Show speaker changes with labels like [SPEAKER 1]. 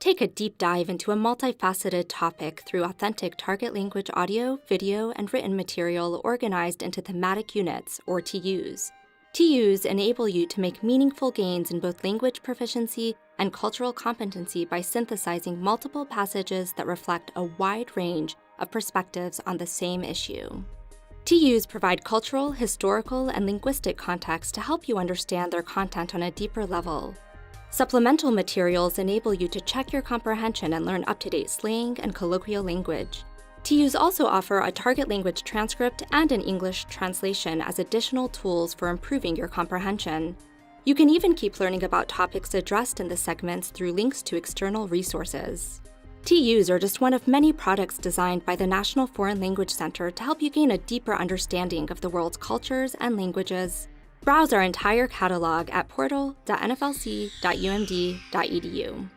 [SPEAKER 1] Take a deep dive into a multifaceted topic through authentic target language audio, video, and written material organized into thematic units, or TUs. TUs enable you to make meaningful gains in both language proficiency and cultural competency by synthesizing multiple passages that reflect a wide range of perspectives on the same issue. TUs provide cultural, historical, and linguistic context to help you understand their content on a deeper level. Supplemental materials enable you to check your comprehension and learn up-to-date slang and colloquial language. TUs also offer a target language transcript and an English translation as additional tools for improving your comprehension. You can even keep learning about topics addressed in the segments through links to external resources. TUs are just one of many products designed by the National Foreign Language Center to help you gain a deeper understanding of the world's cultures and languages. Browse our entire catalog at portal.nflc.umd.edu.